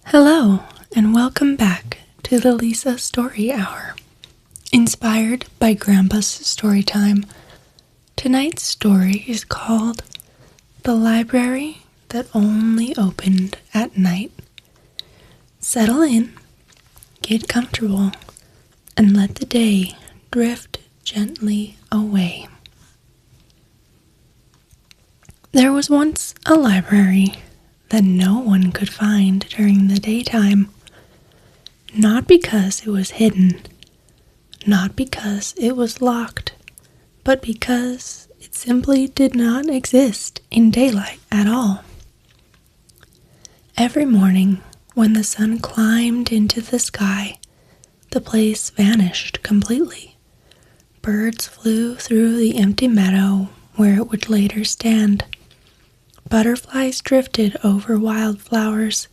Hello, and welcome back to the Leesa Story Hour, inspired by Grandpa's story time. Tonight's story is called The Library That Only Opened at Night. Settle in, get comfortable, and let the day drift gently away. There was once a library that no one could find during the daytime, not because it was hidden, not because it was locked, but because it simply did not exist in daylight at all. Every morning, when the sun climbed into the sky, the place vanished completely. Birds flew through the empty meadow where it would later stand. Butterflies drifted over wildflowers.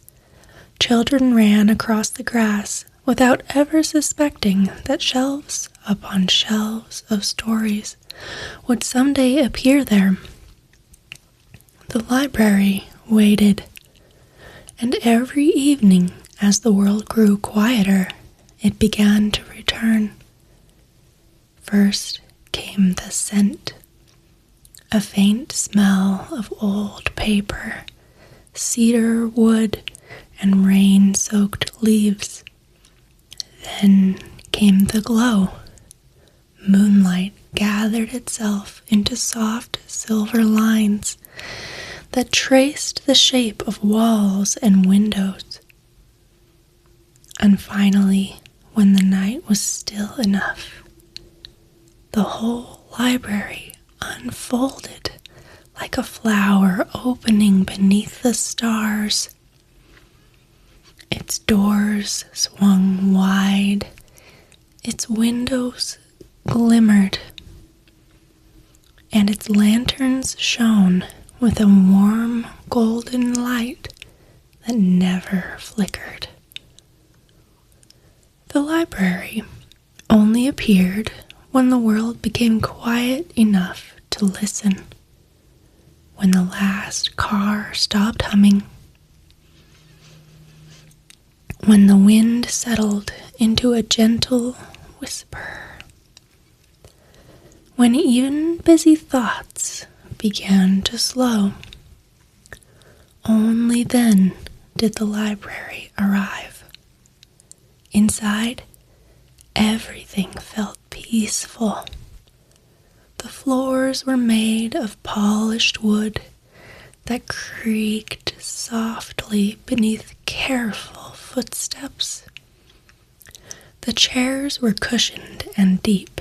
Children ran across the grass without ever suspecting that shelves upon shelves of stories would someday appear there. The library waited, and every evening, as the world grew quieter, it began to return. First came the scent. A faint smell of old paper, cedar wood, and rain-soaked leaves. Then came the glow. Moonlight gathered itself into soft silver lines that traced the shape of walls and windows. And finally, when the night was still enough, the whole library unfolded like a flower opening beneath the stars. Its doors swung wide, its windows glimmered, and its lanterns shone with a warm golden light that never flickered. The library only appeared when the world became quiet enough to listen, when the last car stopped humming, when the wind settled into a gentle whisper, when even busy thoughts began to slow. Only then did the library arrive. Inside, everything felt peaceful. The floors were made of polished wood that creaked softly beneath careful footsteps. The chairs were cushioned and deep,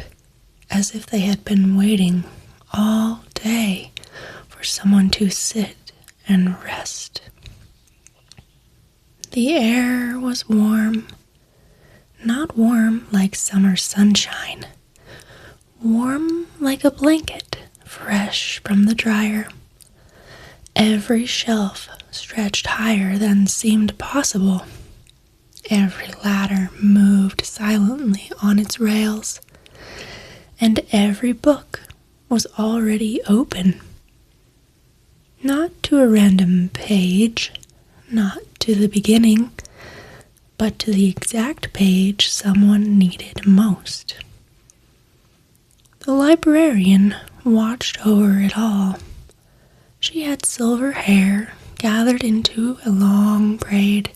as if they had been waiting all day for someone to sit and rest. The air was warm, not warm like summer sunshine, warm like a blanket fresh from the dryer. Every shelf stretched higher than seemed possible. Every ladder moved silently on its rails, and every book was already open. Not to a random page, not to the beginning, but to the exact page someone needed most. The librarian watched over it all. She had silver hair gathered into a long braid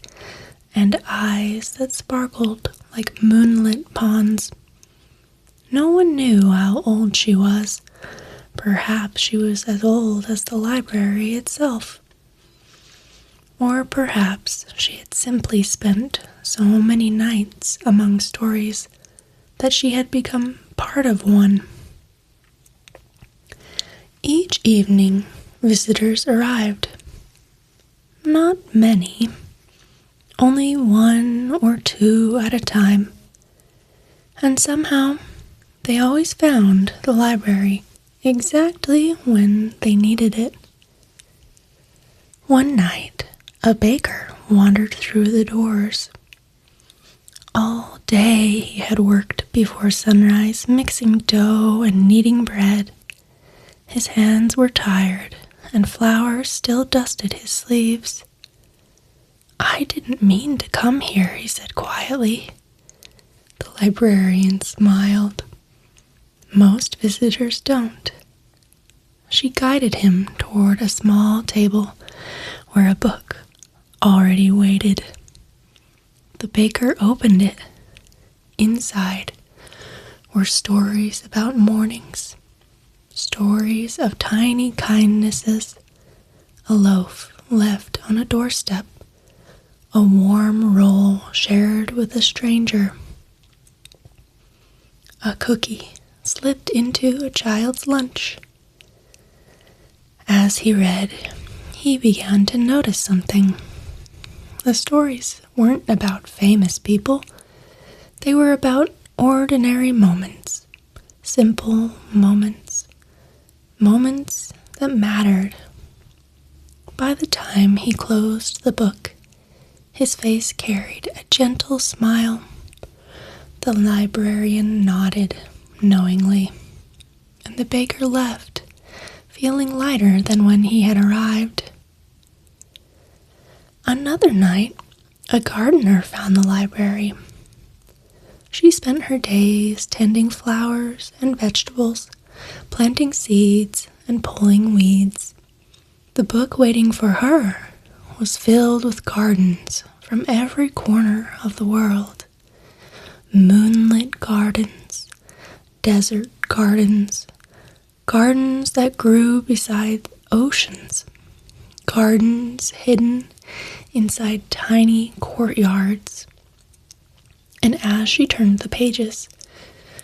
and eyes that sparkled like moonlit ponds. No one knew how old she was. Perhaps she was as old as the library itself. Or perhaps she had simply spent so many nights among stories that she had become part of one. Each evening, visitors arrived. Not many, only one or two at a time. And somehow, they always found the library exactly when they needed it. One night, a baker wandered through the doors. All day he had worked before sunrise, mixing dough and kneading bread. His hands were tired, and flour still dusted his sleeves. "I "I didn't mean to come here," he said quietly. The librarian smiled. "Most visitors don't." She guided him toward a small table where a book already waited. The baker opened it. Inside were stories about mornings, stories of tiny kindnesses, a loaf left on a doorstep, a warm roll shared with a stranger, a cookie slipped into a child's lunch. As he read, he began to notice something. The stories weren't about famous people. They were about ordinary moments, simple moments, moments that mattered. By the time he closed the book, his face carried a gentle smile. The librarian nodded knowingly, and the baker left, feeling lighter than when he had arrived. Another night, a gardener found the library. She spent her days tending flowers and vegetables, planting seeds and pulling weeds. The book waiting for her was filled with gardens from every corner of the world. Moonlit gardens, desert gardens, gardens that grew beside oceans, gardens hidden inside tiny courtyards. And as she turned the pages,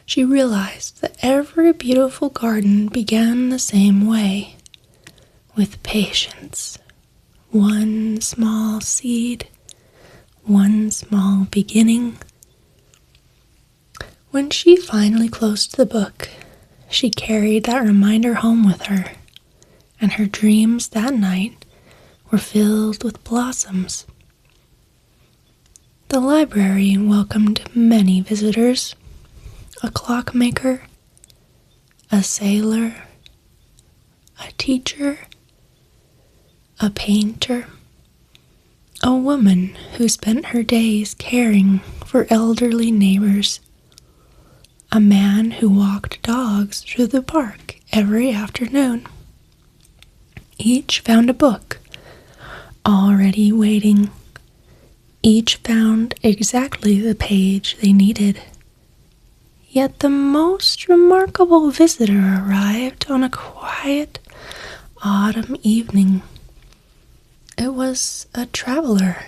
she realized that every beautiful garden began the same way, with patience. One small seed, one small beginning. When she finally closed the book, she carried that reminder home with her, and her dreams that night were filled with blossoms. The library welcomed many visitors: a clockmaker, a sailor, a teacher, a painter, a woman who spent her days caring for elderly neighbors, a man who walked dogs through the park every afternoon. Each found a book already waiting. Each found exactly the page they needed. Yet the most remarkable visitor arrived on a quiet autumn evening. It was a traveler.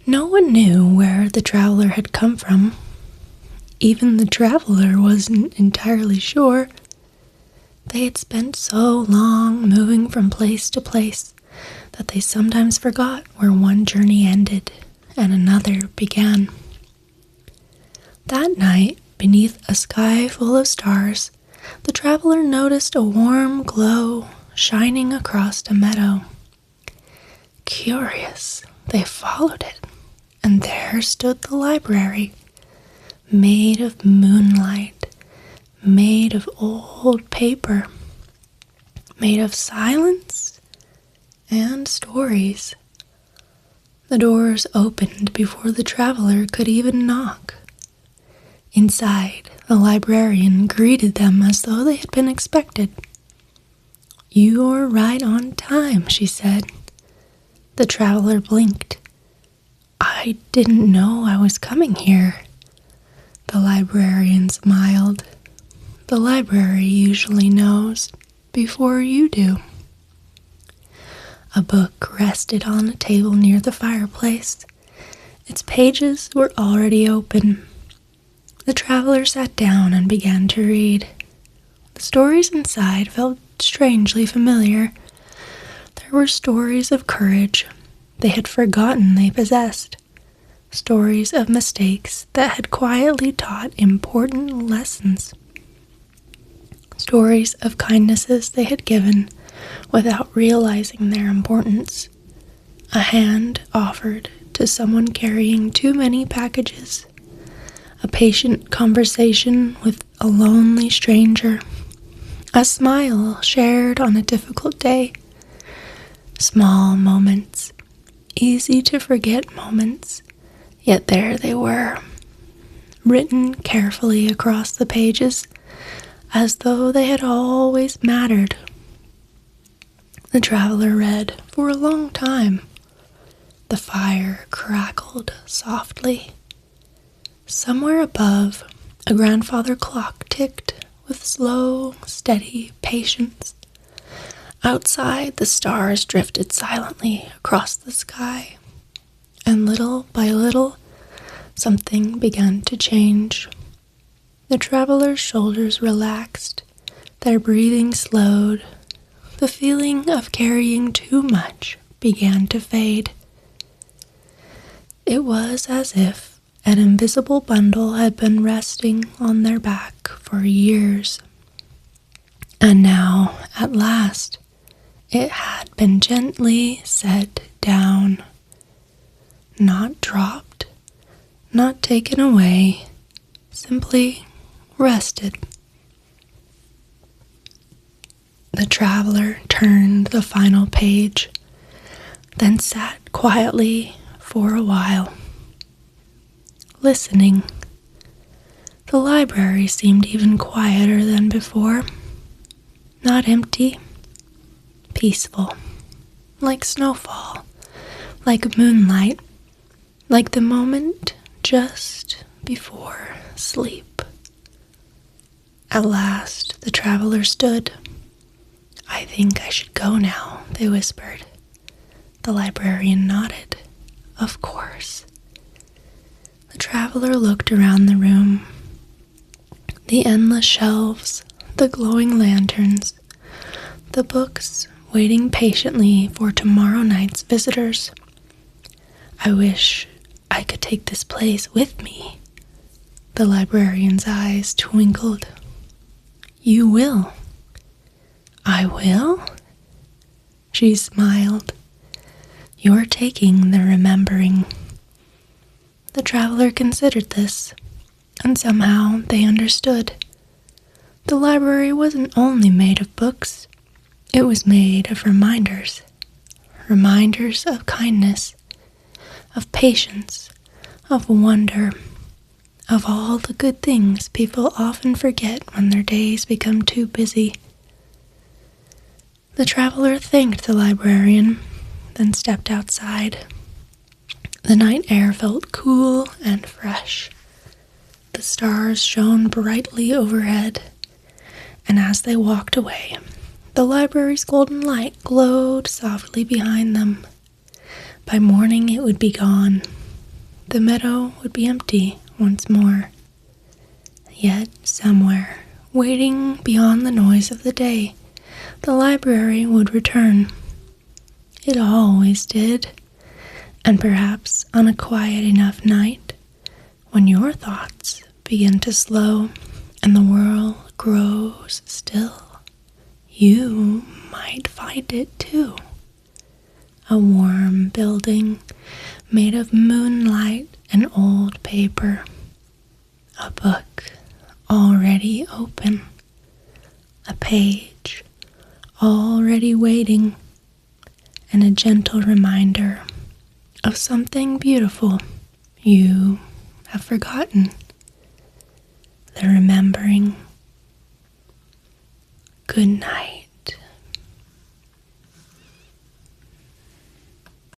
No one knew where the traveler had come from. Even the traveler wasn't entirely sure. They had spent so long moving from place to place that they sometimes forgot where one journey ended and another began. That night, beneath a sky full of stars, the traveler noticed a warm glow shining across a meadow. Curious, they followed it, and there stood the library, made of moonlight, made of old paper, made of silence and stories. The doors opened before the traveler could even knock. Inside, the librarian greeted them as though they had been expected. "You're right on time," she said. The traveler blinked. "I didn't know I was coming here." The librarian smiled. "The library usually knows before you do." A book rested on a table near the fireplace. Its pages were already open. The traveler sat down and began to read. The stories inside felt strangely familiar. There were stories of courage they had forgotten they possessed, stories of mistakes that had quietly taught important lessons, stories of kindnesses they had given without realizing their importance, a hand offered to someone carrying too many packages, a patient conversation with a lonely stranger, a smile shared on a difficult day. Small moments, easy to forget moments, yet there they were, written carefully across the pages as though they had always mattered. The traveler read for a long time. The fire crackled softly. Somewhere above, a grandfather clock ticked with slow, steady patience. Outside, the stars drifted silently across the sky, and little by little, something began to change. The traveler's shoulders relaxed, their breathing slowed. The feeling of carrying too much began to fade. It was as if an invisible bundle had been resting on their back for years. And now, at last, it had been gently set down. Not dropped, not taken away, simply rested. The traveler turned the final page, then sat quietly for a while, listening. The library seemed even quieter than before, not empty, peaceful, like snowfall, like moonlight, like the moment just before sleep. At last, the traveler stood. "I think I should go now," they whispered. The librarian nodded. "Of course." The traveler looked around the room. The endless shelves, the glowing lanterns, the books waiting patiently for tomorrow night's visitors. "I wish I could take this place with me." The librarian's eyes twinkled. "You will." "I will?" She smiled. "You're taking the remembering." The traveler considered this, and somehow they understood. The library wasn't only made of books, it was made of reminders. Reminders of kindness, of patience, of wonder, of all the good things people often forget when their days become too busy. The traveler thanked the librarian, then stepped outside. The night air felt cool and fresh. The stars shone brightly overhead, and as they walked away, the library's golden light glowed softly behind them. By morning it would be gone. The meadow would be empty once more. Yet somewhere, waiting beyond the noise of the day, the library would return. It always did, and perhaps on a quiet enough night, when your thoughts begin to slow and the world grows still, you might find it too. A warm building made of moonlight and old paper. A book already open. A page already waiting. And a gentle reminder of something beautiful you have forgotten. The remembering. Good night.